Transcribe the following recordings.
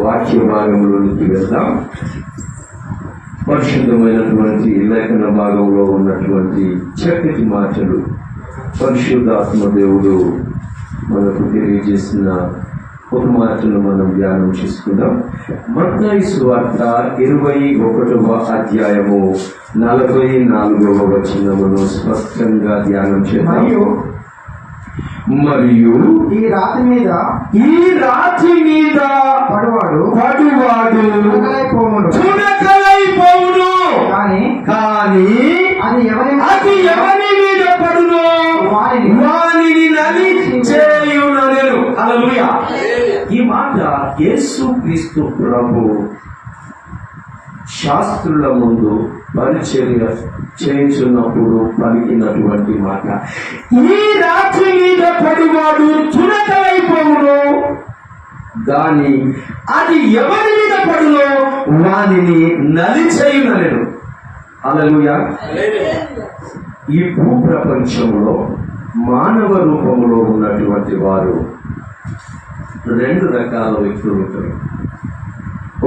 వాక్య భాగంలోనికి వెళ్దాం. పరిశుద్ధమైనటువంటి లేఖన భాగంలో ఉన్నటువంటి చక్కటి మాటలు పరిశుద్ధాత్మ దేవుడు మనకు తెలియజేసిన ఒక మాటను మనం ధ్యానం చేసుకుందాం. మత్తయి సువార్త 21వ అధ్యాయము 44వ వచనమును స్పష్టంగా ధ్యానం చేద్దాం. మరియు ఈ రాతి మీద పడువాడు చునకలైపోవును, కానీ అది ఎవరి మీద పడును వానిని నలిచేయునెను. హల్లెలూయా. ఈ మాట యేసుక్రీస్తు ప్రభు శాస్త్రుల ముందు పరిచర్య చేయించున్నప్పుడు పలికినటువంటి మాట. ఈ రాత్రి మీద పడువాడు చునకలైపోవును, గాని అది ఎవరి మీద పడునో వానిని నలిచేయునెను. హల్లెలూయా. ఈ భూ ప్రపంచంలో మానవ రూపంలో ఉన్నటువంటి వారు రెండు రకాల వ్యక్తులు ఉంటారు.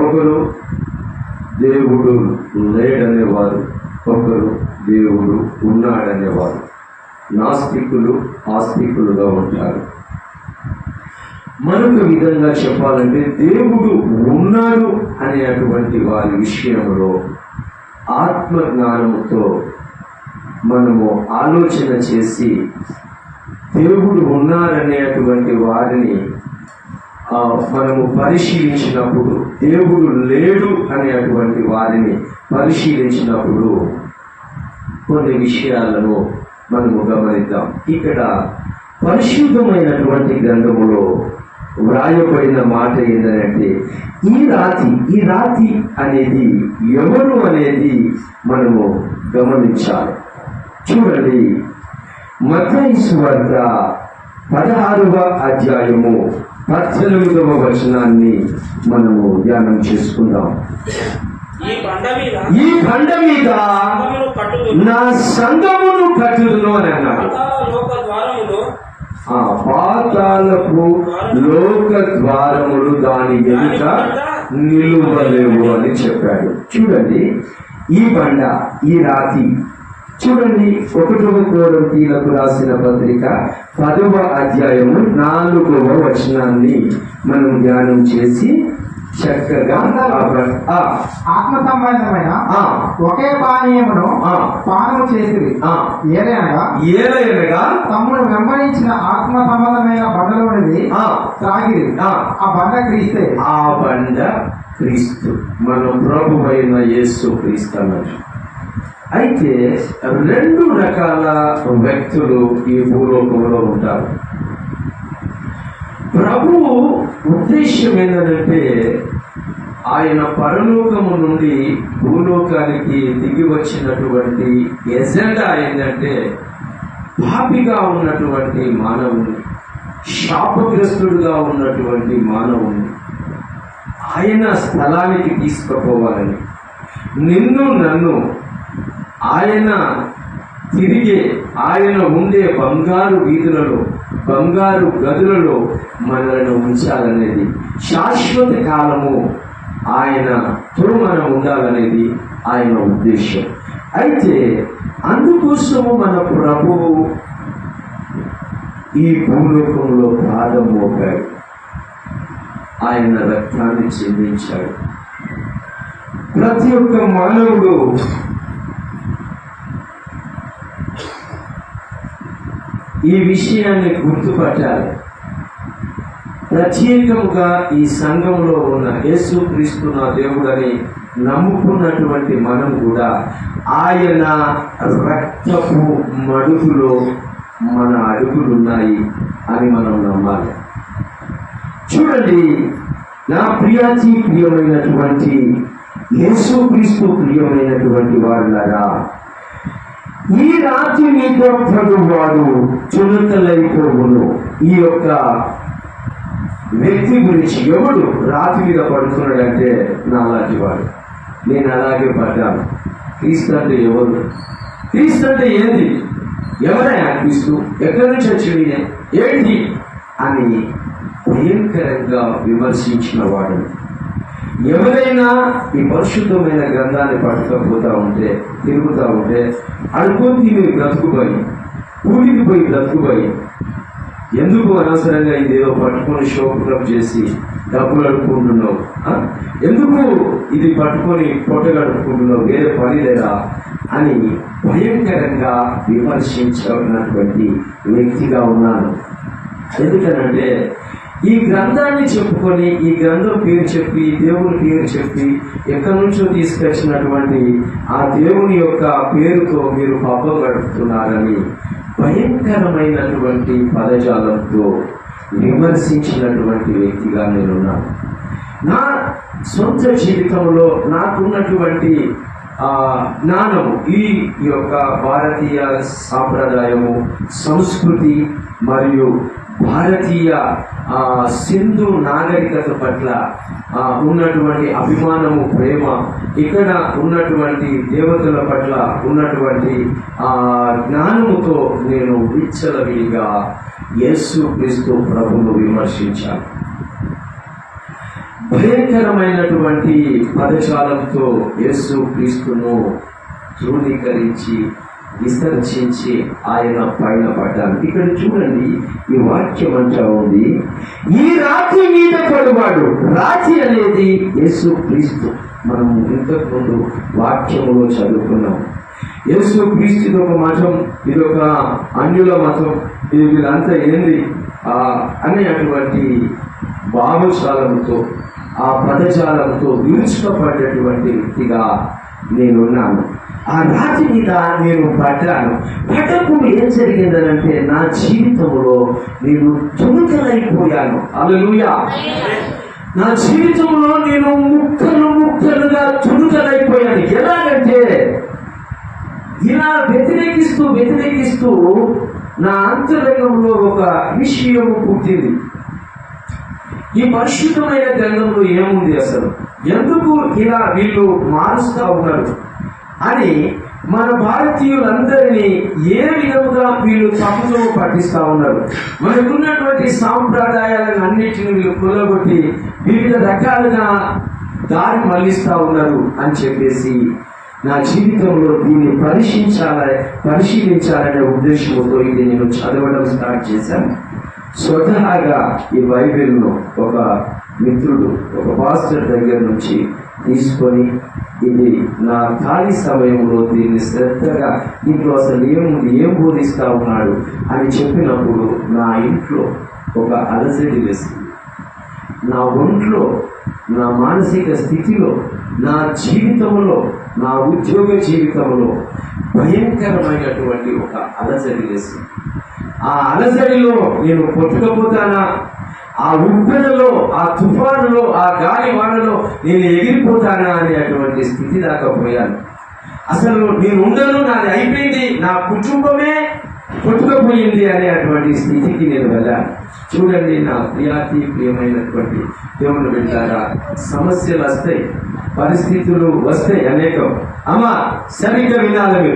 ఒకరు దేవుడు లేడనేవారు, ఒకరు దేవుడు ఉన్నాడనేవారు. నాస్తికులు ఆస్తికులుగా ఉంటారు. మరొక విధంగా చెప్పాలంటే దేవుడు ఉన్నాడు అనేటువంటి వారి విషయంలో ఆత్మజ్ఞానంతో మనము ఆలోచన చేసి దేవుడు ఉన్నారనేటువంటి వారిని మనము పరిశీలించినప్పుడు, దేవుడు లేడు అనేటువంటి వారిని పరిశీలించినప్పుడు కొన్ని విషయాలను మనము గమనిద్దాం. ఇక్కడ పరిశుద్ధమైనటువంటి గ్రంథములో వ్రాయబడిన మాట ఏంటంటే ఈ రాతి అనేది ఎవరు అనేది మనము గమనించాలి. చూడండి, మత్తయి సువార్త 16వ అధ్యాయము 18వ వచనాన్ని మనము ధ్యానం చేసుకుందాం. ఈ బండ మీద నా సంఘమును కట్టుదును అని అన్నాడు. పాతాళపు లోక ద్వారములు దాని ఎదుట నిలువలేవు అని చెప్పాడు. చూడండి, ఈ బండ, ఈ రాతి. చూడండి, 1వ కొరింథీయులకు రాసిన పత్రిక 10వ అధ్యాయము 4వ వచనాన్ని మనం ధ్యానం చేసి చక్కగా ఆత్మ సంబంధమైన ఒకే పానీయమును పానము చేసిరి. ఏలయనగా తమ్ముడు వెంబడించిన ఆత్మ సంబంధమైన బండలోనిది త్రాగిరి. ఆ బండ క్రీస్తే. ఆ బండ క్రీస్తు, మన ప్రభువైన యేసు క్రీస్తు అన్నట్టు. అయితే రెండు రకాల వ్యక్తులు ఈ భూలోకంలో ఉంటారు. ప్రభు ఉద్దేశం ఏంటంటే ఆయన పరలోకము నుండి భూలోకానికి దిగి వచ్చినటువంటి ఎజెండా ఏంటంటే పాపిగా ఉన్నటువంటి మానవుని, శాపగ్రస్తుడుగా ఉన్నటువంటి మానవుని ఆయన స్థలానికి తీసుకుపోవాలని, నిన్ను నన్ను ఆయన తిరిగే ఆయన ఉండే బంగారు వీధులలో, బంగారు గదులలో మనలను ఉంచాలనేది, శాశ్వత కాలము ఆయనతో మనం ఉండాలనేది ఆయన ఉద్దేశం. అయితే అందుకోసము మన ప్రభువు ఈ భూలోకంలో పాదం మోపాడు, ఆయన రక్తాన్ని చెందించాడు. ప్రతి ఒక్క మానవుడు ఈ విషయాన్ని గుర్తుపట్టాలి. ప్రత్యేకముగా ఈ సంఘంలో ఉన్న యేసుక్రీస్తు నా దేవుడని నమ్ముకున్నటువంటి మనం కూడా ఆయన రక్తపు మడుగులో మన అడుగులున్నాయి అని మనం నమ్మాలి. చూడండి, నా ప్రియమైనటువంటి యేసుక్రీస్తు ప్రియమైనటువంటి వారులారా, ఈ రాత్రి మీతో పడువాడు చునకలైపోవును. ఈ యొక్క వ్యక్తి గురించి ఎవడు రాతి మీద పడుతున్నాడంటే నాలాంటి వాడు. నేను అలాగే పడ్డాను. క్రీస్తు అంటే ఎవరు? క్రీస్తు అంటే ఏంది? ఎవరైనా క్రీస్తు? ఎక్కడి నుంచి వచ్చింది ఏంటి అని భయంకరంగా విమర్శించిన వాడు. ఎవరైనా ఈ పరిశుద్ధమైన గ్రంథాన్ని పట్టుకపోతా ఉంటే, తిరుగుతూ ఉంటే, అడుగుని తిని బ్రతుకుపోయి, కూలికిపోయి బ్రతుకుపోయి, ఎందుకు అనవసరంగా ఇదేదో పట్టుకొని షోపుటం చేసి డబ్బులు అడుక్కుంటున్నావు, ఎందుకు ఇది పట్టుకొని పొట్టగడుపుకుంటున్నావు, వేరే పని లేదా అని భయంకరంగా విమర్శించినటువంటి వ్యక్తిగా ఉన్నాను. ఎందుకనంటే ఈ గ్రంథాన్ని చెప్పుకొని, ఈ గ్రంథం పేరు చెప్పి, దేవుని పేరు చెప్పి, ఎక్కడి నుంచో తీసుకొచ్చినటువంటి ఆ దేవుని యొక్క పేరుతో మీరు పాపం గడుపుతున్నారని భయంకరమైనటువంటి పదజాలంతో విమర్శించినటువంటి వ్యక్తిగా నేనున్నాను. నా సొంత జీవితంలో నాకున్నటువంటి జ్ఞానము, ఈ యొక్క భారతీయ సాంప్రదాయము, సంస్కృతి మరియు భారతీయ సింధు నాగరికత పట్ల ఉన్నటువంటి అభిమానము, ప్రేమ, ఇక్కడ ఉన్నటువంటి దేవతల పట్ల ఉన్నటువంటి జ్ఞానముతో నేను విచ్చలవిడిగా యేసుక్రీస్తు ప్రభువును విమర్శించాను. భయంకరమైనటువంటి పదజాలంతో యేసుక్రీస్తును ధృవీకరించి విసర్జించి ఆయన పైన పడ్డాను. ఇక్కడ చూడండి, ఈ వాక్యం అంటా ఉంది, ఈ రాతి మీద పడువాడు. రాతి అనేది యేసుక్రీస్తు. మనం ఇంతకు ముందు వాక్యములో చదువుకున్నాం. యేసుక్రీస్తు ఒక మతం, ఇదొక అన్యుల మతం, ఇది వీళ్ళంతా ఏంది అనేటువంటి భావజాలంతో, ఆ పదజాలంతో విరుచుకపడ్డటువంటి వ్యక్తిగా నేనున్నాను. ఆ రాతి మీద నేను పడ్డాను. పడ్డప్పుడు ఏం జరిగిందనంటే, నా జీవితంలో నేను తుణుకలైపోయాను. హల్లెలూయా. నా జీవితంలో నేను ముక్కలు ముక్కలుగా తుణుకలైపోయాను. ఎలాగంటే, ఇలా వ్యతిరేకిస్తూ నా అంతరంగంలో ఒక విషయము పుట్టింది. ఈ పరిశుద్ధమైన గ్రంథంలో ఏముంది అసలు, ఎందుకు ఇలా వీళ్ళు మారుస్తా ఉన్నారు అని మన భారతీయులందరినీ ఏ విధముగా వీళ్ళు తప్పుతో పట్టిస్తా ఉన్నారు. మనకున్నటువంటి సాంప్రదాయాలను అన్నిటిని వీళ్ళు కూలగొట్టి వివిధ రకాలుగా దారి మళ్లిస్తా ఉన్నారు అని చెప్పేసి నా జీవితంలో దీన్ని పరిశీలించాలనే ఉద్దేశంతో ఇది నేను చదవడం స్టార్ట్ చేశాను. స్వతహాగా ఈ బైబిల్ను ఒక మిత్రుడు, ఒక పాస్టర్ దగ్గర నుంచి తీసుకొని, ఇది నా ఖాళీ సమయంలో దీన్ని శ్రద్ధగా, దీంట్లో అసలు ఏముంది, ఏం బోధిస్తా ఉన్నాడు అని చెప్పినప్పుడు నా ఇంట్లో ఒక అలజడి వేసింది. నా ఒంట్లో, నా మానసిక స్థితిలో, నా జీవితంలో, నా ఉద్యోగ జీవితంలో భయంకరమైనటువంటి ఒక అలజడి వేసింది. ఆ అలజడిలో నేను కొట్టుకపోతానా, ఆ ఉప్పెనలో, ఆ తుఫానులో, ఆ గాలి వానలో నేను ఎగిరిపోతానా అనేటువంటి స్థితి దాకా పోయాను. అసలు నేను ఉండను, నాది అయిపోయింది, నా కుటుంబమే కొట్టుకుపోయింది అనేటువంటి స్థితికి నేను వెళ్ళాను. చూడండి, నా ప్రియమైనటువంటి దేవుని బిడ్డలారా, సమస్యలు వస్తాయి, పరిస్థితులు వస్తాయి అనేకం. అమ్మా, సరిగ్గా వినాలి,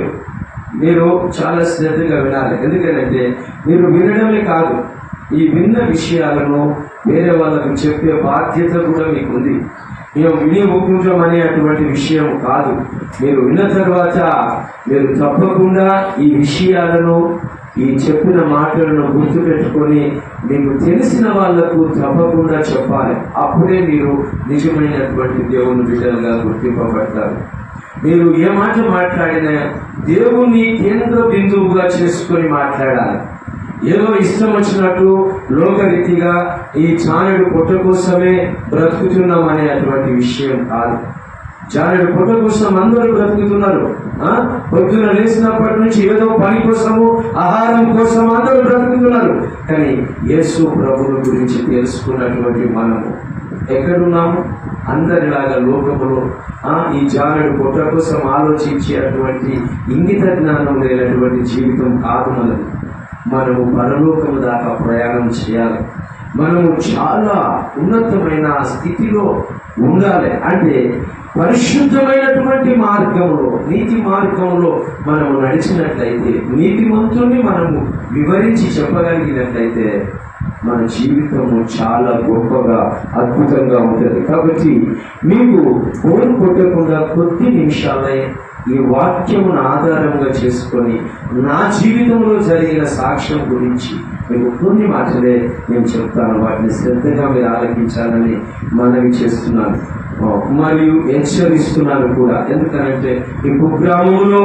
మీరు చాలా శ్రద్ధగా వినాలి. ఎందుకంటే మీరు వినడమే కాదు, ఈ విన్న విషయాలను వేరే వాళ్ళకు చెప్పే బాధ్యత కూడా మీకు ఉంది. మేము వినియోగించడం అనేటువంటి విషయం కాదు. మీరు విన్న తర్వాత మీరు తప్పకుండా ఈ విషయాలను, ఈ చెప్పిన మాటలను గుర్తుపెట్టుకొని మీకు తెలిసిన వాళ్లకు తప్పకుండా చెప్పాలి. అప్పుడే మీరు నిజమైనటువంటి దేవుని బిడ్డలుగా గుర్తింపబడతారు. మీరు ఏ మాట మాట్లాడినా దేవుణ్ణి కేంద్ర బిందువుగా చేసుకొని మాట్లాడాలి. ఏదో ఇష్టం వచ్చినట్టు లోకరీతిగా ఈ జానెడు పొట్ట కోసమే బ్రతుకుతున్నాం అనేటువంటి విషయం కాదు. జానెడు పొట్ట కోసం అందరూ బ్రతుకుతున్నారు. పొద్దున లేచినప్పటి నుంచి ఏదో పని కోసము, ఆహారం కోసం అందరూ బ్రతుకుతున్నారు. కానీ యేసు ప్రభువు గురించి తెలుసుకున్నటువంటి మనము ఎక్కడున్నాము? అందరిలాగా లోకములో ఈ జానెడు పొట్ట కోసం ఆలోచించేటువంటి ఇంగిత జ్ఞానం లేనటువంటి జీవితం కాదు మనది. మనము పరలోకము దాకా ప్రయాణం చేయాలి. మనము చాలా ఉన్నతమైన స్థితిలో ఉండాలి. అంటే పరిశుద్ధమైనటువంటి మార్గంలో, నీతి మార్గంలో మనము నడిచినట్లయితే, నీతిమంతుని మనము వివరించి చెప్పగలిగినట్లయితే మన జీవితము చాలా గొప్పగా అద్భుతంగా ఉంటుంది. కాబట్టి మీకు బోర్ కొట్టకుండా కొద్ది నిమిషాలే ఈ వాక్యమును ఆధారంగా చేసుకొని నా జీవితంలో జరిగిన సాక్ష్యం గురించి మీకు కొన్ని మాటలే నేను చెప్తాను. వాటిని శ్రద్ధగా మీరు ఆలకించాలని మనవి చేస్తున్నాను మరియు హెచ్చరిస్తున్నాను కూడా. ఎందుకంటే ఈ కుగ్రామంలో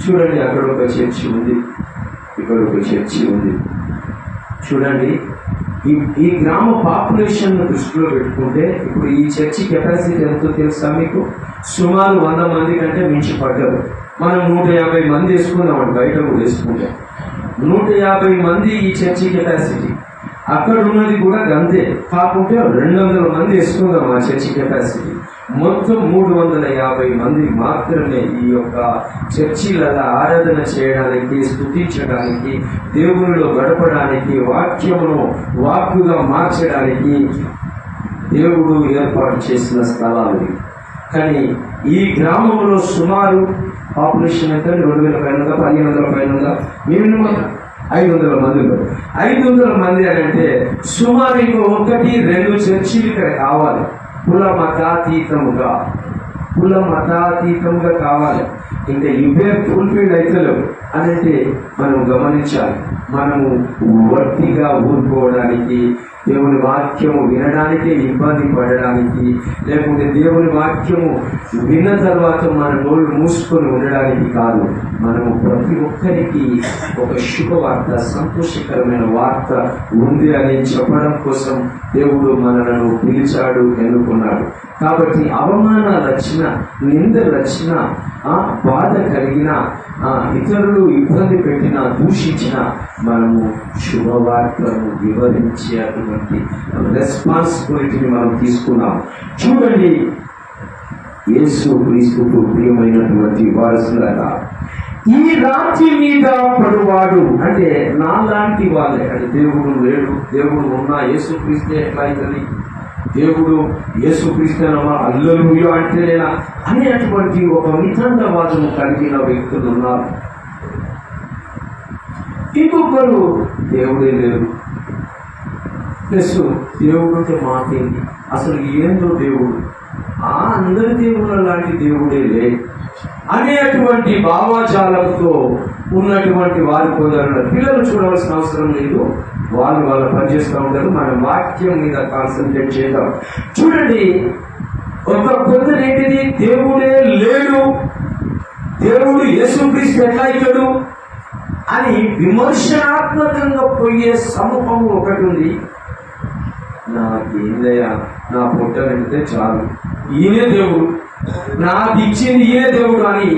చూడండి, అక్కడ ఒక చర్చి ఉంది, ఇక్కడ ఒక చర్చి ఉంది. చూడండి, ఈ గ్రామ పాపులేషన్ దృష్టిలో పెట్టుకుంటే ఇప్పుడు ఈ చర్చి కెపాసిటీ ఎంతో తెలుసా మీకు? సుమారు 100 మంది కంటే మించి పడ్డారు. మనం 150 మంది వేసుకుందామండి, బయట కూడా వేసుకుంటాం. 150 మంది ఈ చర్చి కెపాసిటీ. అక్కడ ఉన్నది కూడా గంతే, కాకుంటే 200 మంది వేసుకుందాం ఆ చర్చి కెపాసిటీ. మొత్తం 350 మంది మాత్రమే ఈ యొక్క చర్చిలలో ఆరాధన చేయడానికి, స్తుతించడానికి, దేవునిలో గడపడానికి, వాక్యమును వాక్కుగా మార్చడానికి దేవుడు ఏర్పాటు చేసిన స్థలాలు. కానీ ఈ గ్రామంలో సుమారు పాపులేషన్ అంటే 2000 పైన, 1500 పైన, మినిమం 500 మంది ఉన్నారు. 500 మంది అని అంటే సుమారు ఇంకో 1-2 చర్చీలు ఇక్కడ కావాలి. కుల మతాతీతముగా కావాలి. ఇంకా ఇవే ఫుల్ఫిల్ అవుతలేవు అంటే మనం గమనించాలి. మనము వట్టిగా ఊరుకోవడానికి, దేవుని వాక్యము వినడానికి ఇబ్బంది పడడానికి, లేకుంటే దేవుని వాక్యము విన్న తర్వాత మన నోళ్ళు మూసుకొని ఉండడానికి కాదు. మనము ప్రతి ఒక్కరికి ఒక శుభవార్త, సంతోషకరమైన వార్త ఉంది అని చెప్పడం కోసం దేవుడు మనలను పిలిచాడు, ఎన్నుకున్నాడు. కాబట్టి అవమానాలు వచ్చిన, నిందలు వచ్చిన, బాధ కలిగిన, ఇతరులు ఇబ్బంది పెట్టిన, దూషించిన మనము శుభవార్తను వివరించే అటువంటి రెస్పాన్సిబిలిటీని మనం తీసుకున్నాం. చూడండి, యేసు క్రీస్తుకు ప్రియమైనటువంటి వారసులారా, ఈ రాత్రి మీద పడువాడు అంటే నాలాంటి వాళ్ళే. అంటే దేవుడు లేడు, దేవుడు ఉన్నా యేసుక్రీస్తే ఎట్లా అవుతుంది? దేవుడు యేసుక్రీస్తునమా హల్లెలూయా అంటేనేనా అనేటువంటి ఒక మితండవాదము కలిగిన వ్యక్తులు ఉన్నారు. ఇంకొకరు దేవుడే లేరు, ప్లస్ దేవుడు అంటే మాకేంటి, అసలు ఏందో దేవుడు, అందరి దేవుళ్ళ లాంటి దేవుడే లే అనేటువంటి భావాజాలంతో ఉన్నటువంటి వారు కొందరు. పిల్లలు చూడవలసిన అవసరం లేదు, వాళ్ళు పనిచేస్తూ ఉంటారు. మన వాక్యం మీద కాన్సన్ట్రేట్ చేద్దాం. చూడండి, ఒక కొందరేంటిది దేవుడే లేడు, దేవుడు యేసుక్రీస్తు ఎట్లా ఇచ్చాడు అని విమర్శనాత్మకంగా పోయే సమూహము ఒకటి ఉంది. నాకేందయ్యా, నా పొట్ట నిండితే చాలు, ఈయనే దేవుడు, నాకు ఇచ్చింది ఈయనే దేవుడు అని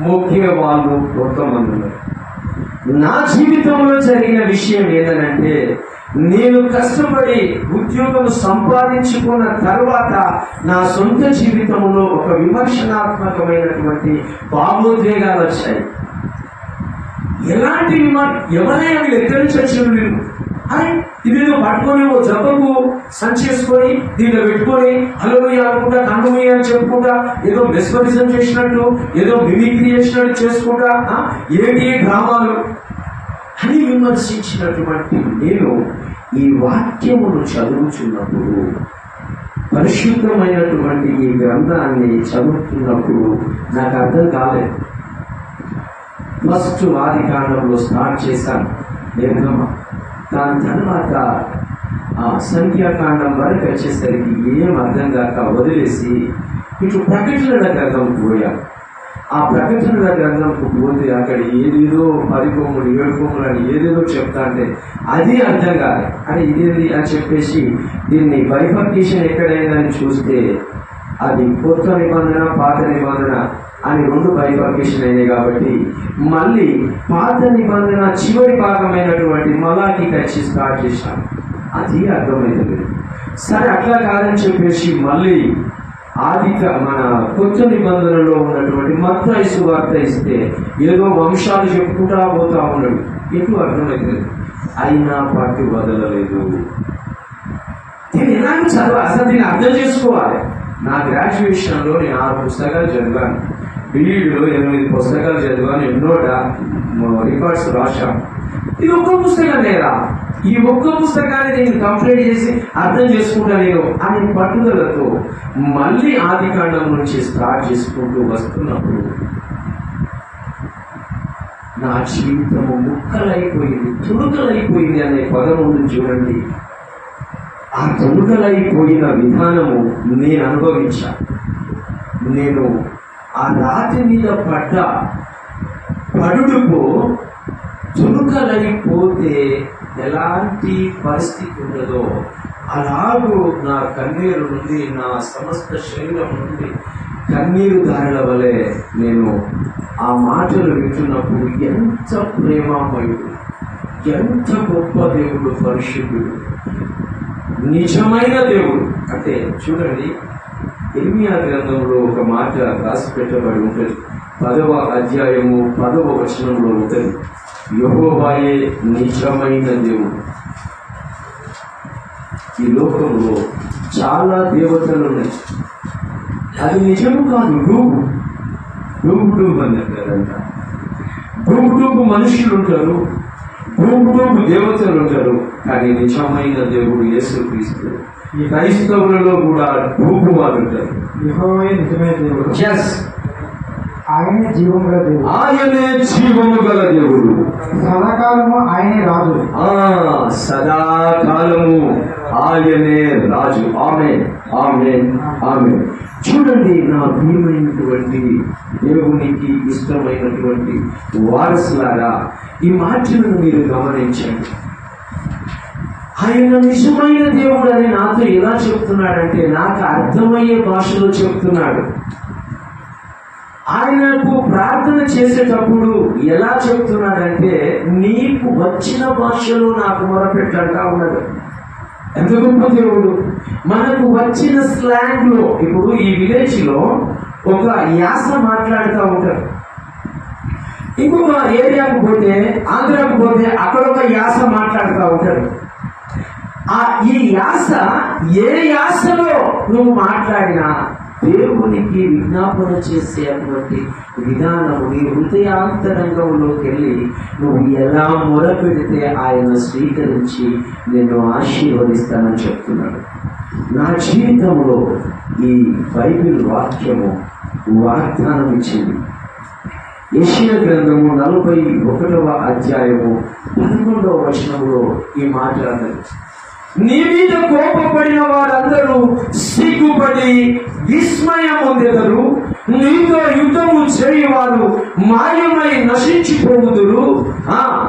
మొక్కే వాళ్ళు కొంతమంది ఉన్నారు. నా జీవితంలో జరిగిన విషయం ఏంటంటే, నేను కష్టపడి ఉద్యోగం సంపాదించుకున్న తర్వాత నా సొంత జీవితంలో ఒక విమర్శనాత్మకమైనటువంటి భావోద్వేగాలు వచ్చాయి. ఎలాంటి ఎవరైనా ఎక్కడి నుంచి వచ్చిన అని ఇదేదో పట్టుకొని ఓ జబ్బకు సంచేసుకొని దీంట్లో పెట్టుకొని హల్లెలూయా అనుకుంటా, కండుమయ్య అని చెప్పుకుంటా, ఏదో మెస్మరిజం చేసినట్టు, ఏదో మిమిక్రీ చేసినట్టు చేసుకుంటా, ఏంటి డ్రామాలు అని విమర్శించినటువంటి నేను ఈ వాక్యమును చదువుతున్నప్పుడు, పరిశుద్ధమైనటువంటి ఈ గ్రంథాన్ని చదువుతున్నప్పుడు నాకు అర్థం కాలేదు. ఫస్ట్ ఆదికాండంలో స్టార్ట్ చేశాను నిర్గమ, దాని తర్వాత సంఖ్యాకాండం వరకు వచ్చేసరికి ఏం అర్థం కాక వదిలేసి ఇటు ప్రకటనల గ్రంథంకు పోయాను. ఆ ప్రకటనల గ్రంథంకు పోతే అక్కడ ఏదేదో 10 కొమ్ములు 7 కొమ్ములు అని ఏదేదో చెప్తా అంటే అది అర్థం కాదు. అని ఇదేది అని చెప్పేసి దీన్ని బైఫర్కేషన్ ఎక్కడైందని చూస్తే అది కొత్త నిబంధన, పాత నిబంధన అని 2 బైఫర్కేషన్ అయినాయి. కాబట్టి మళ్ళీ పాత నిబంధన చివరి భాగమైనటువంటి మలాకి వచ్చి స్టార్ట్ చేశాను. అది అర్థమైంది. సరే, అట్లా కాదని చెప్పేసి మళ్ళీ మన కొత్త నిబంధనలో ఉన్నటువంటి మత్తయి సువార్త ఇస్తే ఏదో వంశాలు చెప్పుకుంటా పోతా ఉన్నాడు. ఎటు అర్థమైంది. అయినా పార్టీ వదలలేదు. దీన్ని ఎలాగ చదవాలి, అసలు దీన్ని అర్థం చేసుకోవాలి. నా గ్రాడ్యుయేషన్లో నేను 6 పుస్తకాలు చదివాను, బీఈడీలో 8 పుస్తకాలు చదివాను, ఎన్నో రికార్డ్స్ రాశాను. ఇది ఒక్క పుస్తకం లేదా? ఈ ఒక్క పుస్తకాన్ని నేను కంప్లీట్ చేసి అర్థం చేసుకుంటా నేను అనే పట్టుదలతో మళ్ళీ ఆది కాండం నుంచి స్టార్ట్ చేసుకుంటూ వస్తున్నప్పుడు నా జీవితము ముక్కలైపోయింది, తుణుకలైపోయింది అనే పదం ఉంది చూడండి. ఆ తుణుకలైపోయిన విధానము నేను అనుభవించా. నేను ఆ రాతి మీద పడ్డ పడుడుకు తుణుకలైపోతే ఎలాంటి పరిస్థితి ఉండదో అలాగూ నా కన్నీరు నుండి, నా సమస్త శరీరం నుండి కన్నీరు దారుల వలె నేను ఆ మాటలు వింటున్నప్పుడు ఎంత ప్రేమమయుడు, ఎంత గొప్ప దేవుడు, పరిశుద్ధుడు, నిజమైన దేవుడు. అంటే చూడండి, ఇర్మియా గ్రంథంలో ఒక మాట రాసి పెట్టబడి ఉంటుంది. 10వ అధ్యాయము 10వ వచనంలో ఉంటుంది, యెహోవాయే నిజమైన దేవుడు. ఈ లోకంలో చాలా దేవతలు ఉన్నాయి, అది నిజము కాదు. డూబు అని అంటారంట. డూబు మనుషులు ఉంటారు, డూబు దేవతలు ఉంటారు, కానీ నిజమైన దేవుడు యేసుక్రీస్తు. ఈ క్రైస్తవులలో కూడా డూబు వారు ఉంటారు. యెహోవాయే నిజమైన దేవుడు. ఎస్, ఆయనే జీవము గల దేవుడు. ఆయనే జీవము గల దేవుడు. సదాకాలము ఆయనే రాజు. సదాకాలము ఆయనే రాజు. ఆమేన్, ఆమేన్, ఆమేన్. చూడండి, నా ప్రియమైనటువంటి దేవునికి ఇష్టమైనటువంటి వారసులారా, ఈ మాటలను మీరు గమనించండి. ఆయన నిజమైన దేవుడు అని నాతో ఎలా చెప్తున్నాడంటే, నాకు అర్థమయ్యే భాషలో చెప్తున్నాడు. ఆయనకు ప్రార్థన చేసేటప్పుడు ఎలా చెప్తున్నాడంటే, నీకు వచ్చిన భాషలో నాకు మొరపెట్టంటా ఉన్నాడు. ఎంత గొప్ప దేవుడు! మనకు వచ్చిన స్లాంగ్ లో, ఇప్పుడు ఈ విలేజ్ లో ఒక యాస మాట్లాడుతూ ఉంటారు, ఇంకొక ఏరియాకు పోతే, ఆంధ్రాకు పోతే అక్కడ ఒక యాస మాట్లాడుతూ ఉంటారు. ఈ యాస, ఏ యాసలో నువ్వు మాట్లాడినా దేవునికి విజ్ఞాపన చేసేటువంటి విధానము నీ హృదయాంతరంగంలోకి వెళ్ళి నువ్వు ఎలా మొరపెడితే ఆయన స్వీకరించి నిన్ను ఆశీర్వదిస్తానని చెప్తున్నాడు. నా జీవితంలో ఈ బైబిల్ వాక్యము వాగ్దానం ఇచ్చింది. యెషయా గ్రంథము 41వ అధ్యాయము 11వ వచనంలో ఈ మాట అన్నది, నీ మీద కోపపడిన వారందరూ సిగ్గుపడి విస్మయం పొందెదరు, నీతో యుద్ధము చేయవారు మాయమై నశించిపోవుదురు,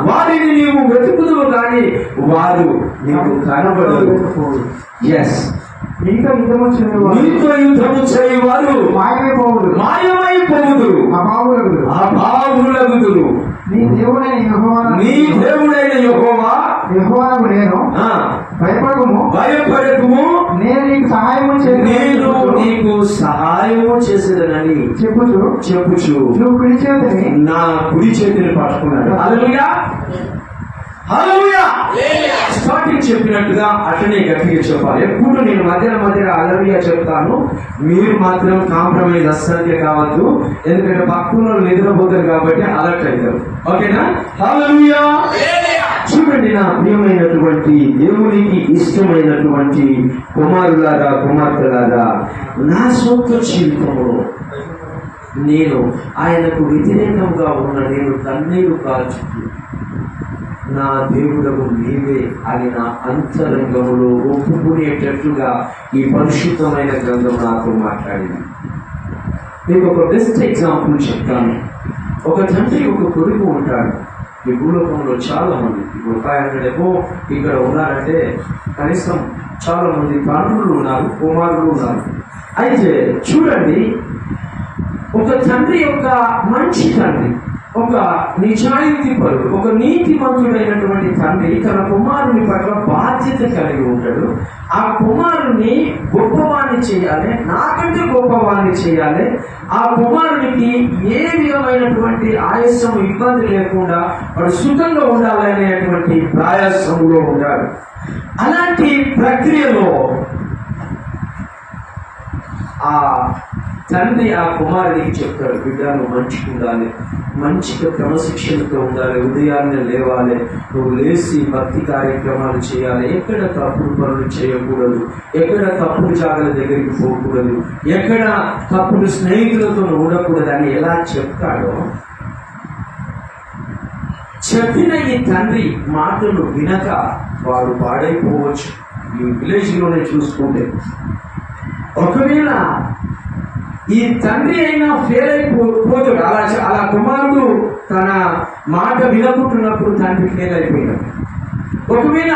వారిని నీవు వెతుకుదువు కానీ వారు నీకు కనబడరు. ఎస్, నీతో యుద్ధము చేయవారు మాయమైపోవుదురు, అభావులగుదురు. నీ దేవుడైన యెహోవా నేను భయపడకుము, నేను నీకు సహాయము చేసేదనని చెప్పుచు నువ్వు కుడి చేతిని, నా కుడి చేతిని పట్టుకున్నాడు. హల్లెలూయా, హల్లెలూయా. స్టార్టింగ్ చెప్పినట్టుగా అట్లనే గట్టిగా చెప్పాలి. ఎప్పుడు నేను మధ్యలో హల్లెలూయా చెప్తాను, మీరు మాత్రం కాంప్రమైజ్ అస్సలకే కావద్దు, ఎందుకంటే పక్కన నిద్రపోతారు కాబట్టి అలర్ట్ అవుతారు. ఓకేనా? హల్లెలూయా. చూడండి, నా ప్రియమైనటువంటి దేవునికి ఇష్టమైనటువంటి కుమారులారా, కుమార్తెలారా, నా సొంత జీవితంలో నేను ఆయనకు వ్యతిరేకంగా ఉన్న నేను కన్నీరు కాల్చుతూ, నా దేవుడము నీవే అని నా అంతరంగంలో ఒప్పుకునేటట్లుగా ఈ పరిశుద్ధమైన గ్రంథం నాతో మాట్లాడింది. నేను ఒక బెస్ట్ ఎగ్జాంపుల్ చెప్తాను. ఒక తండ్రి ఒక కొడుకు ఉంటాడు. ఈ భూలోకంలో చాలా మంది, ఇప్పుడు 500 ఎబో ఇక్కడ ఉన్నారంటే కనీసం చాలా మంది తండ్రులు ఉన్నారు, కుమారులు ఉన్నారు. అయితే చూడండి, ఒక తండ్రి యొక్క మంచి తండ్రి, ఒక నిజాయితీ పరుడు, ఒక నీతిమంతుడైనటువంటి తండ్రి తన కుమారుని పట్ల బాధ్యత కలిగి ఉంటాడు. ఆ కుమారుని గొప్పవాణ్ణి చేయాలి, నాకంటే గొప్పవాణ్ణి చేయాలి, ఆ కుమారునికి ఏ విధమైనటువంటి ఆయాసం, ఇబ్బంది లేకుండా వాడు సుఖంగా ఉండాలి అనేటువంటి ప్రయాసంలో ఉంటాడు. అలాంటి ప్రక్రియలో ఆ తండ్రి ఆ కుమారుడికి చెప్తాడు, బిడ్డ నువ్వు మంచిగా ఉండాలి, మంచిగా క్రమశిక్షణతో ఉండాలి, ఉదయాన్నే లేవాలి, నువ్వు లేచి భక్తి కార్యక్రమాలు చేయాలి, ఎక్కడ తప్పుడు పనులు చేయకూడదు, ఎక్కడ తప్పుడు జాగల దగ్గరికి పోకూడదు, ఎక్కడ తప్పుడు స్నేహితులతో ఉండకూడదు అని ఎలా చెప్తాడో, చెప్పిన ఈ తండ్రి మాటలు వినక వాడు పాడైపోవచ్చు. ఈ విలేజ్లోనే చూసుకుంటే ఒకవేళ ఈ తండ్రి అయినా ఫెయిల్ అయిపోతాడు. అలా కుమారుడు తన మాట వినకుంటున్నప్పుడు తండ్రి ఫెయిల్ అయిపోయినాడు. ఒకవేళ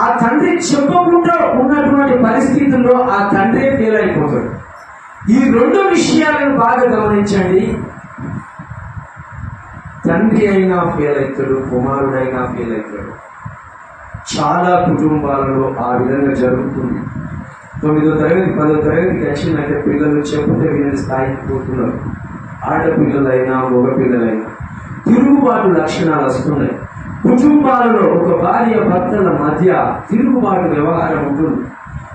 ఆ తండ్రి చెప్పకుండా ఉన్నటువంటి పరిస్థితుల్లో ఆ తండ్రి ఫెయిల్ అయిపోతాడు. ఈ రెండు విషయాలను బాగా గమనించండి. తండ్రి అయినా ఫెయిల్ అవుతాడు, కుమారుడైనా ఫెయిల్ అవుతాడు. చాలా కుటుంబాలలో ఆ విధంగా జరుగుతుంది. 9వ తరగతి 10వ తరగతికి వచ్చిందంటే పిల్లలు చెప్పుకుంటే వినే స్థాయికి పోతున్నారు. ఆడపిల్లలైనా మగ పిల్లలైనా తిరుగుబాటు లక్షణాలు వస్తున్నాయి. కుటుంబాలలో ఒక భార్య భర్తల మధ్య తిరుగుబాటు వ్యవహారం ఉంటుంది.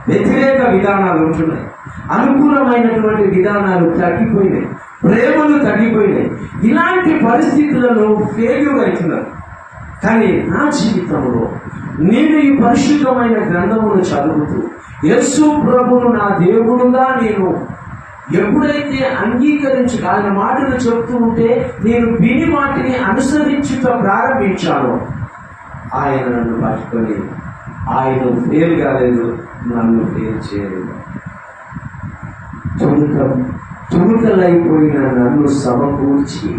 వ్యతిరేక విధానాలు ఉంటున్నాయి. అనుకూలమైనటువంటి విధానాలు తగ్గిపోయినాయి. ప్రేమలు తగ్గిపోయినాయి. ఇలాంటి పరిస్థితులలో ఫెయిల్యూర్ అవుతున్నారు. కానీ నా జీవితంలో నేను ఈ పరిశుద్ధమైన గ్రంథమును చదువుతూ యేసు ప్రభువును నా దేవుడుగా నేను ఎప్పుడైతే అంగీకరించక ఆయన మాటలు చెప్తూ ఉంటే నేను విని వాటిని అనుసరించుట ప్రారంభించాను, ఆయన నన్ను పట్టుకొని ఆయన ఫెయిల్ కాలేదు, నన్ను ఫెయిల్ చేయలేదు. తుణుకలైపోయిన నన్ను సమకూర్చి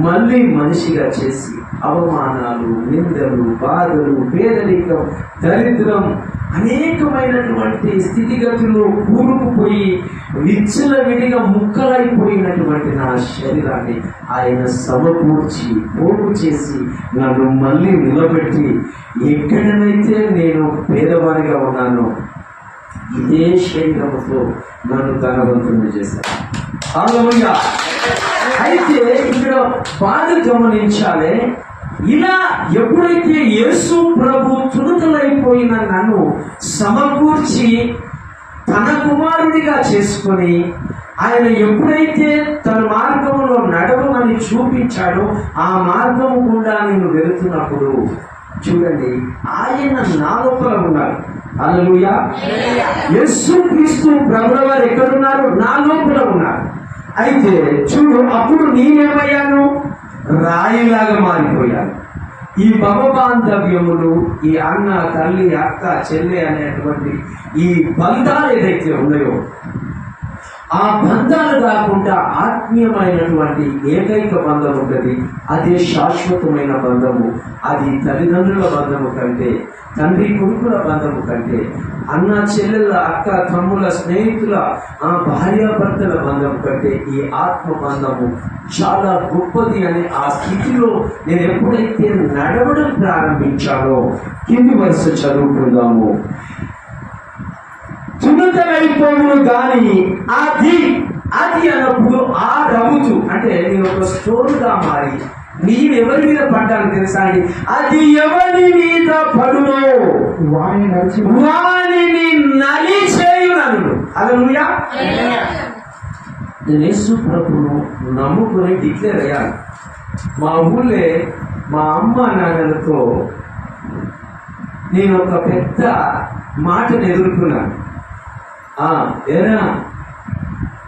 మళ్ళీ మనిషిగా చేసి అవమానాలు, నిందలు, బాధలు, పేదరికం, దరిద్రం, అనేకమైనటువంటి స్థితిగతులు కూరుకుపోయి విచ్చలవిడిగా ముక్కలైపోయినటువంటి నా శరీరాన్ని ఆయన సమకూర్చి పోగు చేసి నన్ను మళ్ళీ నిలబెట్టి ఎక్కడనైతే నేను పేదవాడిగా ఉన్నానో ఇదే శరీరంతో నన్ను ధనవంతుని చేశాను. హల్లెలూయా. అయితే ఇక్కడ బాధ గమనించాలి. ఇలా ఎప్పుడైతే యేసు ప్రభు తుణుకలైపోయిన నన్ను సమకూర్చి తన కుమారుడిగా చేసుకొని ఆయన ఎప్పుడైతే తన మార్గంలో నడవమని చూపించాడో ఆ మార్గము గుండా నేను వెళుతున్నప్పుడు చూడండి, ఆయన నా లోపల ఉన్నారు. హల్లెలూయా. యేసు క్రీస్తు ప్రభువు వారు ఎక్కడున్నారు? నా లోపల ఉన్నారు. అయితే చూడు, అప్పుడు నేనేమయ్యాను? రాయిలాగా మారిపోయాను. ఈ భవబాంధవ్యములు, ఈ అన్న, తల్లి, అక్క, చెల్లె అనేటువంటి ఈ బంధాలు ఏదైతే ఉన్నాయో ఆ బంధాలు కాకుండా ఆత్మీయమైనటువంటి ఏకైక బంధం ఉంటుంది. అదే శాశ్వతమైన బంధము. అది తల్లిదండ్రుల బంధము కంటే, తండ్రి కొడుకుల బంధము కంటే, అన్న చెల్లెల, అక్క తమ్ముల, స్నేహితుల, భార్యాభర్తల బంధం కంటే ఈ ఆత్మ బంధము చాలా గొప్పది అని ఆ స్థితిలో నేను ఎప్పుడైతే నడవడం ప్రారంభించానో, కింది వరుస చదువుకుందాము. తుణుకలైపోవును గాని అది అన్నప్పుడు ఆ రవుతు అంటే నేను ఒక స్టోన్గా మారి నీవెవరి మీద పడ్డాను తెలుసా అండి? అది ఎవరి మీద పడునో వానిని నలిచేయు నన్ను. హల్లెలూయా. నేను యేసు ప్రభువును నమ్ముకొని డిక్లేర్ అయ్యాను. మా ఊళ్ళే మా అమ్మ నాన్నలతో నేను ఒక పెద్ద మాటను ఎదుర్కొన్నాను. ఏరా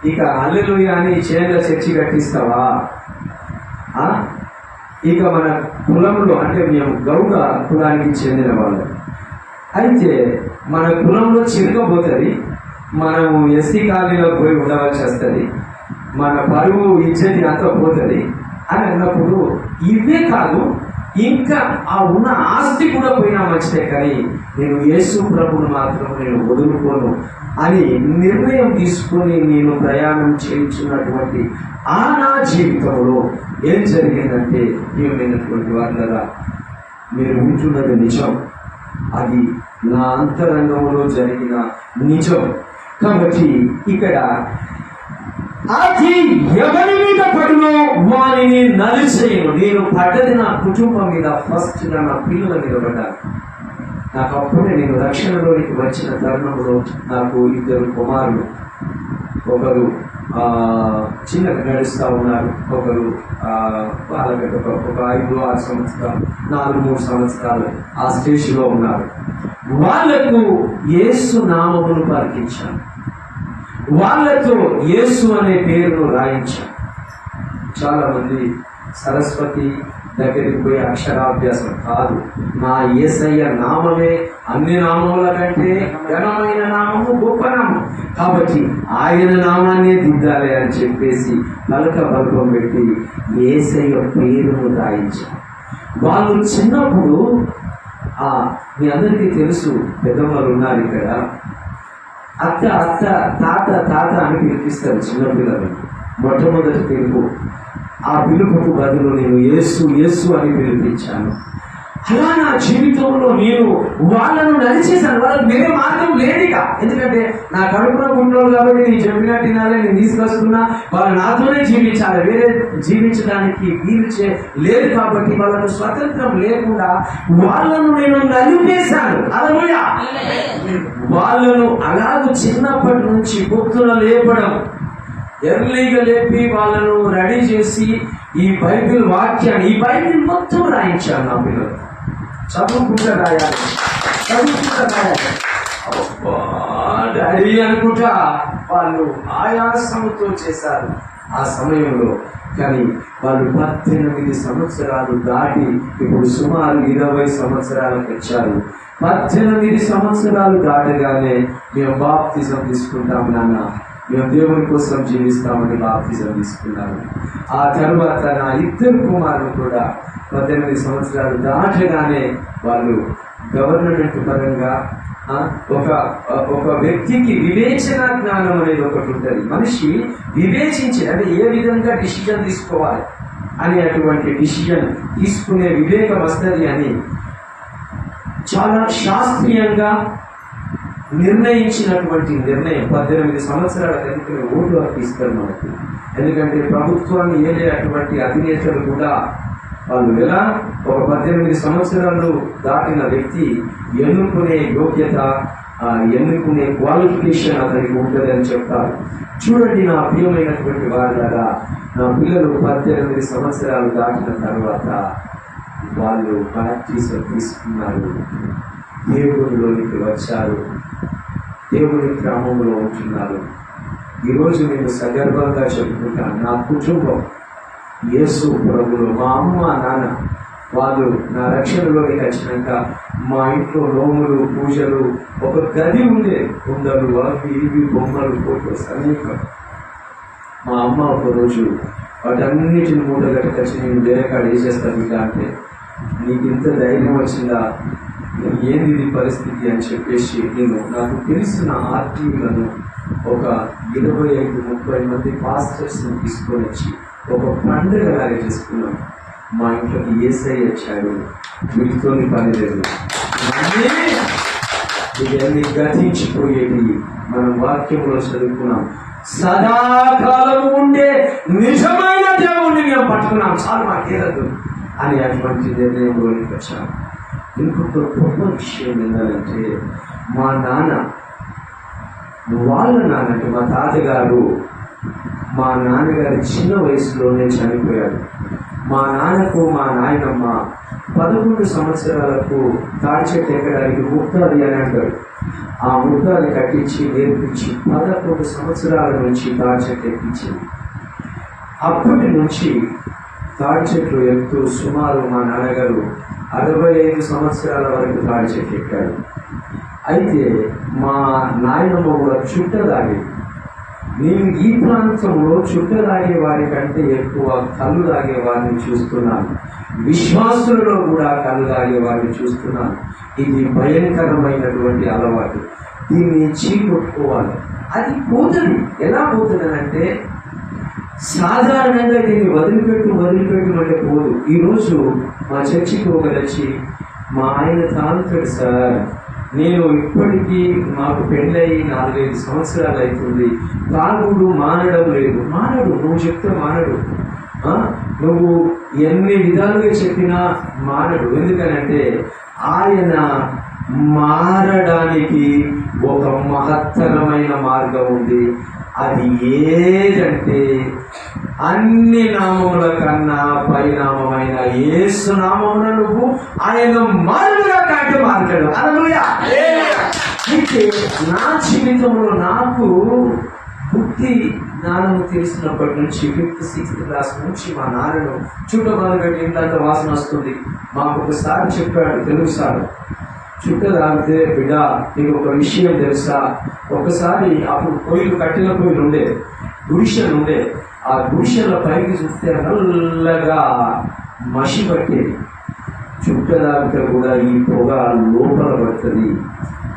ఇక హల్లెలూయా అని చేనులో చర్చి కట్టిస్తావా? ఇక మన కులంలో అంటే మేము గౌడ కులానికి చెందిన వాళ్ళు అయితే మన కులంలో చిరగబోతుంది, మనము ఎస్సీ కాలనీలో పోయి ఉండవలసి వస్తుంది, మన పరువు ఇజ్జతి అంతా పోతుంది అని అన్నప్పుడు ఇవే కాదు ఇంకా ఆ ఉన్న ఆస్తి కూడా పోయినా మంచిదే, కానీ నేను యేసు ప్రభువును మాత్రం నేను వదులుకోను అని నిర్ణయం తీసుకొని నేను ప్రయాణం చేయించున్నటువంటి ఆ నా జీవితంలో ఏం జరిగిందంటే, ఏమైనటువంటి వాళ్ళ మీరు ఉంటున్నది నిజం, అది నా అంతరంగంలో జరిగిన నిజం. కాబట్టి ఇక్కడ అది ఎవరి మీద పడునో వారిని నలిచేయను. నేను పడ్డది నా కుటుంబం మీద, ఫస్ట్ నా పిల్లల మీద పడ్డాను. నాకు అప్పుడే నేను రక్షణలోనికి వచ్చిన తరుణంలో నాకు 2 కుమారులు. ఒకరు చిన్నగా నడుస్తూ ఉన్నారు, ఒకరు వాళ్ళకి ఒక 5-6 సంవత్సరాలు 4-3 సంవత్సరాలు ఆ స్టేజ్లో ఉన్నారు. వాళ్లకు యేసు నామమును పలికించాను, వాళ్ళతో యేసు అనే పేరును రాయించాను. చాలా మంది సరస్వతి దగ్గరికి పోయి అక్షరాభ్యాసం కాదు, నా యేసయ్య నామమే అన్ని నామముల కంటే ఘనమైన నామము, గొప్ప నామం, కాబట్టి ఆయన నామాన్నే దిద్దాలి అని చెప్పేసి బల్బం పెట్టి యేసయ్య పేరును రాయించారు. వాళ్ళు చిన్నప్పుడు మీ అందరికీ తెలుసు, పెద్దవాళ్ళు ఉన్నారు ఇక్కడ, అత్త అత్త తాత తాత అని పిలిపిస్తారు చిన్నపిల్లలు. మొట్టమొదటి పిలుపు, ఆ పిలుపుకు బదులు నేను యేసు యేసు అని పిలిపించాను. అలా నా జీవితంలో నేను వాళ్ళను నడిచేశాను. వాళ్ళకి వేరే మార్గం లేదుగా, ఎందుకంటే నా కడుపులో పుట్టినోళ్ళు కాబట్టి నేను చెప్పినట్టు తినాలి, నేను తీసుకొస్తున్నా, వాళ్ళు నాతోనే జీవించాలి, వేరే జీవించడానికి వీలు లేదు. కాబట్టి వాళ్ళను స్వతంత్రం లేకుండా వాళ్ళను నేను నలిపేశాను. హల్లెలూయా. వాళ్ళను అలాగూ చిన్నప్పటి నుంచి పొద్దున లేపడం, ఎర్లీగా లేపి వాళ్ళను రెడీ చేసి ఈ బైబిల్ వాక్యాన్ని, ఈ బైబిల్ మొత్తం రాయించాను. నా పిల్లలు చదువుకుంటా రాయాలి, చదువుకుంటా రాయాలి. డాడీ అనుకుంటా వాళ్ళు ఆయాసంతో చేశారు ఆ సమయంలో. కానీ వాళ్ళు 18 సంవత్సరాలు దాటి ఇప్పుడు సుమారు 20 సంవత్సరాలకు వచ్చారు. 18 సంవత్సరాలు దాటగానే మేము బాప్తిజం తీసుకుంటాం నాన్న, మేము దేవుని కోసం జీవిస్తామని బాప్తిజం తీసుకున్నాను. ఆ తర్వాత నా 2 కుమారులు కూడా 18 సంవత్సరాలు దాటగానే వాళ్ళు గవర్నమెంట్ పరంగా ఒక వ్యక్తికి వివేచన జ్ఞానం అనేది ఒకటి ఉంటుంది. మనిషి వివేచించి అంటే ఏ విధంగా డిసిజన్ తీసుకోవాలి అని, అటువంటి డిసిజన్ తీసుకునే వివేకం వస్తుంది అని చాలా శాస్త్రీయంగా నిర్ణయించినటువంటి నిర్ణయం 18 సంవత్సరాల కనుక ఓటు హక్కు ఇస్తారు మనకి. ఎందుకంటే ప్రభుత్వాన్ని ఏలే అటువంటి అధినేతలు కూడా వాళ్ళు ఎలా ఒక 18 సంవత్సరాలు దాటిన వ్యక్తి ఎన్నుకునే యోగ్యత, ఎన్నుకునే క్వాలిఫికేషన్ అతనికి ఉంటుందని చెప్తారు. చూడండి నా ప్రియమైనటువంటి వారిలాగా, నా పిల్లలు 18 సంవత్సరాలు దాటిన తర్వాత వాళ్ళు బాప్టిజం తీసుకున్నారు, దేవుడిలోనికి వచ్చారు, దేవుని క్రమంలో ఉంటున్నారు. ఈరోజు నేను సగర్వంగా చెప్పుకుంటాను, నా కుటుంబం యేసు ప్రభులో, మా అమ్మ నాన్న వాళ్ళు నా రక్షణలోకి వచ్చినాక మా ఇంట్లో నోములు పూజలు, ఒక గది ఉండే, కుండలు అవి ఇవి బొమ్మలు ఫోటోస్ అనేక. మా అమ్మ ఒకరోజు వాటన్నిటిని మూటగట్టుకొచ్చి నేను వేరే కాడ వేసేస్తాను బిడ్డ అంటే, నీకు ఇంత ధైర్యం వచ్చిందా, ఏంది ఇది పరిస్థితి అని చెప్పేసి నేను నాకు తెలిసిన ఆర్టీలను ఒక 25-30 మంది పాస్టర్స్ని తీసుకొని వచ్చి ఒక పండుగ లాగా చేసుకున్నాం. మా ఇంట్లోకి యేసయ్య వచ్చాడు, వీటితో పని లేదు, ఇవన్నీ గతించిపోయేది. మనం వాక్యంలో చదువుకున్నాం, సదాకాలము ఉండే నిజమైన దేవుణ్ణి మేము పట్టుకున్నాం, చాలు మాకేరదు అని అటువంటి నిర్ణయంలోకి వచ్చాం. ఇంకొక గొప్ప విషయం ఏంటంటే, మా నాన్న వాళ్ళ నాన్న మా తాతగారు, మా నాన్నగారు చిన్న వయసులోనే చనిపోయాడు. మా నాన్నకు మా నాయనమ్మ 11 సంవత్సరాలకు తాడి చెట్టు ఎక్కడానికి ముక్తాది అని అంటాడు. ఆ ముక్తాది కట్టించి నేర్పించి 11 సంవత్సరాల నుంచి తాడి చెట్టు ఎక్కించింది. అప్పటి నుంచి తాడి చెట్లు ఎక్కుతూ సుమారు మా నాన్నగారు 65 సంవత్సరాల వరకు తాడి చెట్టు ఎక్కాడు. అయితే మా నాయనమ్మ కూడా చుట్ట తాగేది. నేను ఈ ప్రాంతంలో చుట్ట తాగే వారి కంటే ఎక్కువ కళ్ళు తాగే వారిని చూస్తున్నాను, విశ్వాసులలో కూడా కళ్ళు తాగే వారిని చూస్తున్నాను. ఇది భయంకరమైనటువంటి అలవాటు, దీన్ని చీకొట్టుకోవాలి. అది పోతుంది. ఎలా పోతుంది అంటే, సాధారణంగా దీన్ని వదిలిపెట్టు అంటే పోదు. ఈరోజు మా చర్చికి ఒకరొచ్చి, మా ఆయన తాగుతాడు సార్, నేను ఇప్పటికీ మాకు పెళ్ళయి 4-5 సంవత్సరాలు అవుతుంది, తాగుడు మానడం లేదు. మానడు, నువ్వు చెప్తే మానడు, నువ్వు ఎన్ని విధాలుగా చెప్పినా మానడు. ఎందుకనంటే ఆయన మారడానికి ఒక మహత్తరమైన మార్గం ఉంది. అది ఏదంటే అన్ని నామముల కన్నా పైనామైన యేసు నామమున నువ్వు ఆయన మారుగా కాటి మాట్లాడు. హల్లెలూయా. అయితే నా జీవితంలో నాకు బుద్ధి జ్ఞానము తెలిసినప్పటి నుంచి 5th 6th క్లాస్ నుంచి మా నాన్నను చుట్టబాదుగట్టి ఇంత వాసన వస్తుంది. మాకు ఒకసారి చెప్పాడు తెలుగు సార్, చుట్ట తాగితే బిడ్డ నీకు ఒక విషయం తెలుసా, ఒకసారి అప్పుడు పొయ్యిలు కట్టిన పొయ్యిలు ఉండే, గుడిసెలు ఉండే, ఆ గుడిసెల పైకి చూస్తే నల్లగా మసి పట్టేది. చుట్ట తాగితే కూడా ఈ పొగ లోపల పడుతుంది,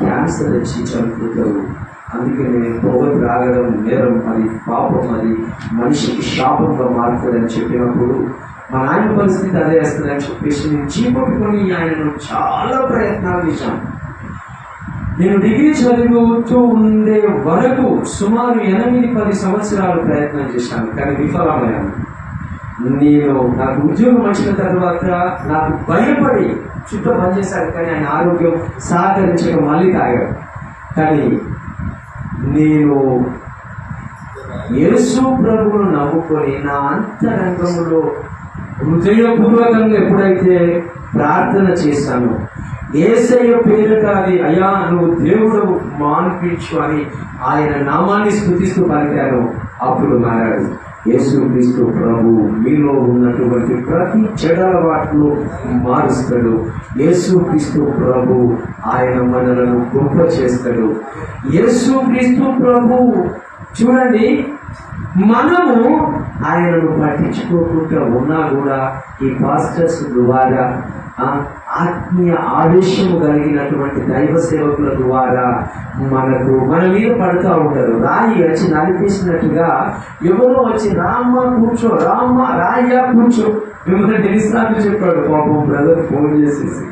క్యాన్సర్ వచ్చి చనిపోతారు. అందుకనే పొగ త్రాగడం నేరం, అది పాపం, అది మనిషికి శాపంగా మారుతుందని చెప్పినప్పుడు మా నాయన పరిస్థితి అదే వేస్తుందని చెప్పేసి నేను చీపట్టుకొని ఆయనను చాలా ప్రయత్నాలు చేశాను. నేను డిగ్రీ చదువుతూ ఉండే వరకు సుమారు 8-10 సంవత్సరాలు ప్రయత్నం చేశాను, కానీ విఫలమయ్యాను. నేను నాకు ఉద్యోగం వచ్చిన తర్వాత నాకు భయపడి చుట్టూ పనిచేశాను, కానీ ఆయన ఆరోగ్యం సహకరించక మళ్ళీ తాగాడు. కానీ నేను యేసు ప్రభువును నమ్ముకొని నా అంతరంగంలో హృదయపూర్వకంగా ఎప్పుడైతే ప్రార్థన చేశానో, యేసయ్య పేరిట అది అయ్యా నువ్వు దేవుడు మాన్పించు అని ఆయన నామాన్ని స్తుతిస్తూ పలికాను, అప్పుడు మారాడు. యేసు క్రీస్తు ప్రభు మీలో ఉన్నటువంటి ప్రతి చెడలవాట్లు మారుస్తాడు. యేసు క్రీస్తు ప్రభు ఆయన మనలను గొప్ప చేస్తాడు. యేసు క్రీస్తు ప్రభు చూడండి, మనము ఆయనను పట్టించుకోకుండా ఉన్నా కూడా ఈ పాస్టర్స్ ద్వారా ఆత్మీయ ఆవేశము కలిగినటువంటి దైవ సేవకుల ద్వారా మన మీద పడుతూ ఉంటారు. రాయి వచ్చి నలిపేసినట్టుగా ఎవరో వచ్చి రామ్మ కూర్చో, రామ్మ రాయ్యా కూర్చో, మిమ్మల్ని తెలిసినట్టు చెప్పాడు పాపం బ్రదర్ ఫోన్ చేసేసి.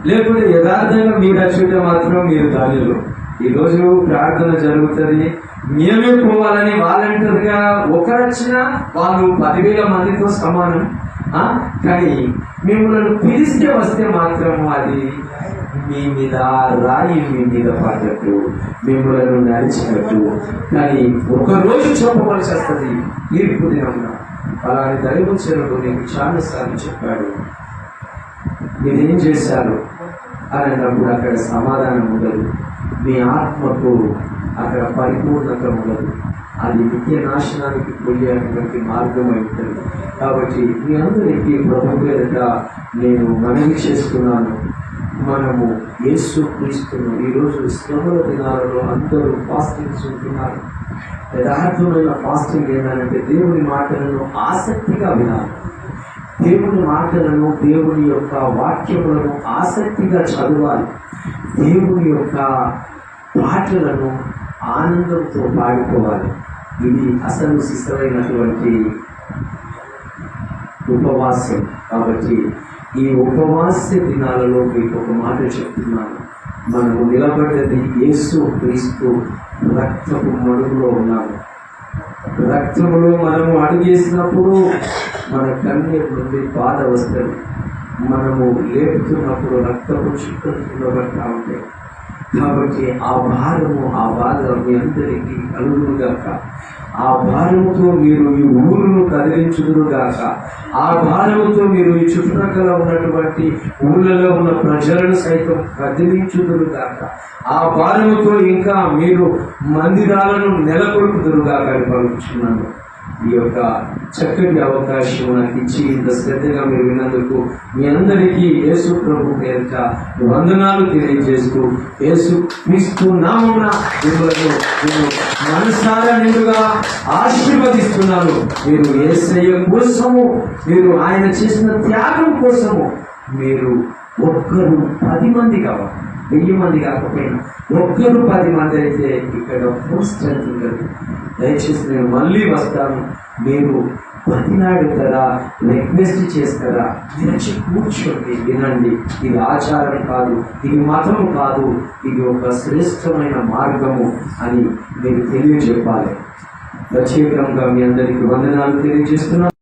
లేకపోతే యథార్థంగా మీరు వచ్చుంటే మాత్రం మీరు దానిలో ఈరోజు ప్రార్థన జరుగుతుంది, మేమే పోవాలని వాలంటీర్గా ఒకరొచ్చినా వాళ్ళు 10,000 మందితో సమానం. కానీ మిమ్మల్ని పిలిస్తే వస్తే మాత్రం అది మీ మీద రాయి మీ మీద పడ్డట్టు, మిమ్మల్ని నడిచినట్టు. కానీ ఒకరోజు చెప్పవలసి వస్తుంది తీర్పు దినంగా. అలాంటి దైవచనుడు నేను చాలాసార్లు చెప్పాడు, మీరేం చేశారు అని అన్నప్పుడు అక్కడ సమాధానం ఉండదు, మీ ఆత్మకు అక్కడ పరిపూర్ణత ఉండదు, అది నిత్య నాశనానికి పోయేటువంటి మార్గం అవుతుంది. కాబట్టి మీ అందరికీ ప్రభు పేరిట నేను మనవి చేస్తున్నాను, మనము యేసు క్రీస్తును ఈరోజు శ్రమల దినాలలో అందరూ ఫాస్టింగ్స్ ఉంటున్నారు. యథార్థమైన ఫాస్టింగ్ ఏంటంటే దేవుని మాటలను ఆసక్తిగా వినాలి, దేవుని మాటలను, దేవుని యొక్క వాక్యములను ఆసక్తిగా చదవాలి, దేవుని యొక్క పాటలను ఆనందంతో పాడుకోవాలి. ఇది అసలు శిస్తమైనటువంటి ఉపవాసం. కాబట్టి ఈ ఉపవాస దినాలలో మీకు ఒక మాట చెప్తున్నాను, మనము నిలబడ్డది యేసు క్రీస్తు రక్తపు మడుగులో ఉన్నాము. రక్తములో మనము అడుగేసినప్పుడు మన కన్నీరు నుండి బాధ వస్తుంది, మనము లేపుతున్నప్పుడు రక్తపు చుట్టూ నిలబడతా ఉంటాయి. కాబట్టి ఆ భారము, ఆ బాధ మీ అందరికీ కలుగునుగాక. ఆ భారముతో మీరు ఈ ఊరును కదిలించుదురుగాక. ఆ భారముతో మీరు ఈ చుట్టుపక్కల ఉన్నటువంటి ఊళ్ళలో ఉన్న ప్రజలను సైతం కదిలించుదురుగాక. ఆ భారముతో ఇంకా మీరు మందిరాలను నెలకొల్పుదురుగాక అని పలుకుతున్నాను. ఈ యొక్క చక్కటి అవకాశం నాకు ఇచ్చి ఇంత శ్రద్ధగా మీరు విన్నందుకు మీ అందరికీ యేసు ప్రభు పేరిట వందనాలు తెలియజేస్తూ, యేసు క్రీస్తు నామమున మిమ్మల్ని నేను మనసారా నిండుగా ఆశీర్వదిస్తున్నాను. మీరు యేసయ్య కోసము, మీరు ఆయన చేసిన త్యాగం కోసము మీరు ఒక్కరు 10 మంది కావాలి, 1000 మంది కాకపోయినా ఒక్కరు 10 మంది అయితే ఇక్కడ ఫుల్ స్ట్రెంత్ ఉంటుంది. దయచేసి నేను మళ్ళీ వస్తాను, మీరు బతిలాడుతారా, రిక్వెస్ట్ చేస్తారా, నిలిచి కూర్చోండి, వినండి. ఇది ఆచారం కాదు, ఇది మతము కాదు, ఇది ఒక శ్రేష్టమైన మార్గము అని మీరు తెలియజెప్పాలి. ప్రత్యేకంగా మీ అందరికీ వందనాలు తెలియజేస్తున్నాను.